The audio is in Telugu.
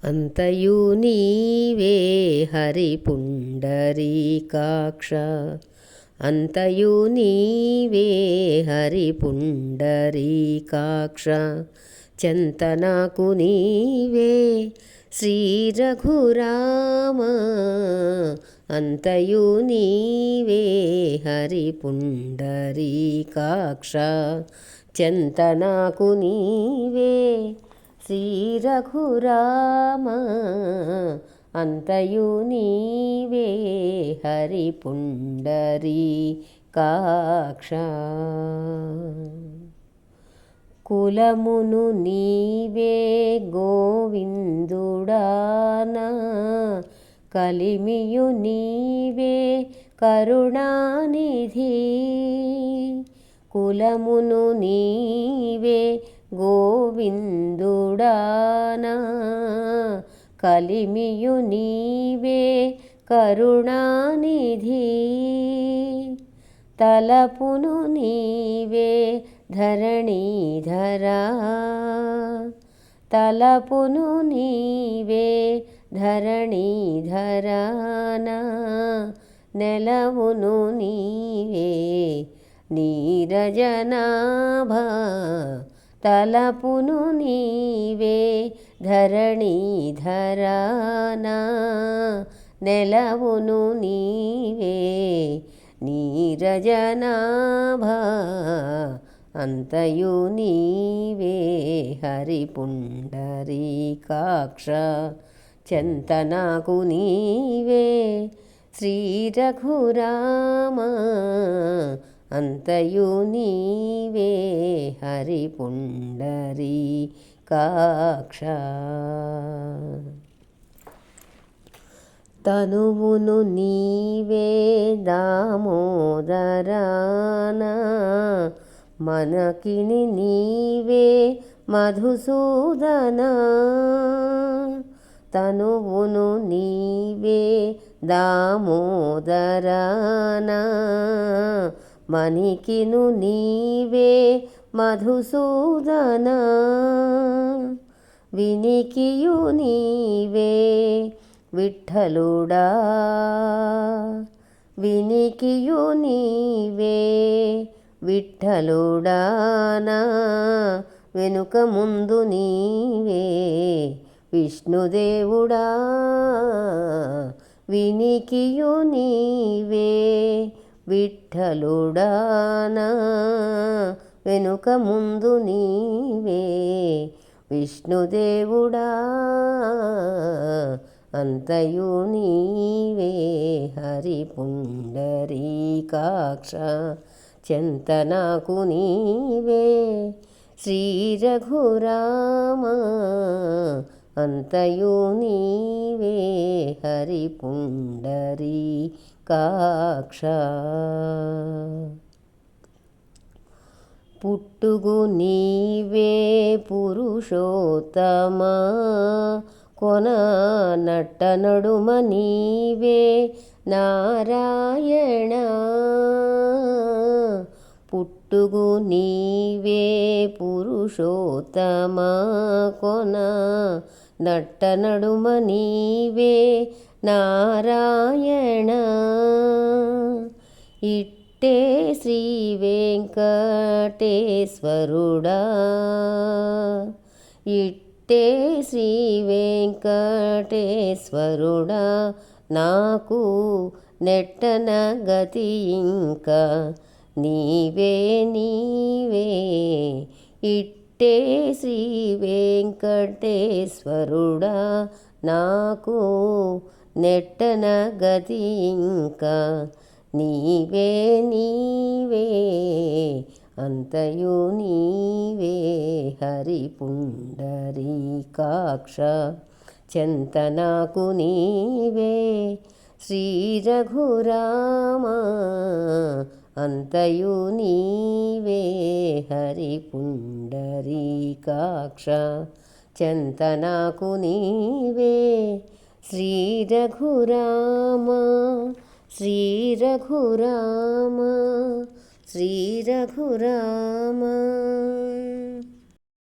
అంతయు నీవే హరి పుండరీకాక్ష అంతయు నీవే హరి పుండరీకాక్ష చెంతనాకు నీవే శ్రీ రఘురామ అంతయు నీవే హరి పుండరీకాక్ష చెంతనాకు నీవే శ్రీ రఘురామ అంతయు నీవే హరి పుండరీకాక్ష కులమును నీవే గోవిందుడానా కలిమియు నీవే కరుణానిధి కులమును నీవే గోవిందుడానా కలిమియు నీవే కరుణానిధి తలపును నీవే ధరణీధరా తలపును నీవే ధరణీధరానా నెలవును నీవే నీరజనాభా తలపును నీవే ధరణీధరానా నెలవును నీవే నీరజనాభా అంతయు నీవే హరి పుండరీకాక్ష చెంతనాకు నీవే శ్రీ రఘురామ అంతయు నీవే హరి పుండరీకాక్ష తనువును నీవే దామోదరానా మనకిని నీవే మధుసూదనా తనువును నీవే దామోదరానా మణికిను నీవే మధుసూదనా వినికియు నీవే విఠలుడా వినికియు నీవే విఠలుడానా వెనుక ముందు నీవే విష్ణుదేవుడా వినికియు నీవే విఠలుడానా వెనుక ముందు నీవే విష్ణుదేవుడా అంతయు నీవే హరి పుండరీకాక్ష చెంతనాకు నీవే శ్రీ రఘురామ అంతయు నీవే హరి పుండరీకాక్ష పుట్టుగు నీవే పురుషోత్తమా కొన నట్ట నడుమ నీవే నారాయణ పుట్టుగు నీవే పురుషోత్తమా కొన నట్ట నడుమ నీవే నారాయణ ఇట్టే శ్రీ వెంకటేశ్వరుడా ఇట్టే శ్రీ వెంకటేశ్వరుడా నాకు నెట్టన గతి ఇంకా నీవే నీవే ఇట్టే శ్రీ వెంకటేశ్వరుడా నాకు నెట్టన గతి ఇంకా నీవే నీవే అంతయు నీవే హరి పుండరీకాక్ష చెంతనాకు నీవే శ్రీ రఘురామ అంతయు నీవే హరి పుండరీకాక్ష చెంతనాకు నీవే శ్రీ రఘురామ శ్రీ రఘురామ శ్రీ రఘురామ.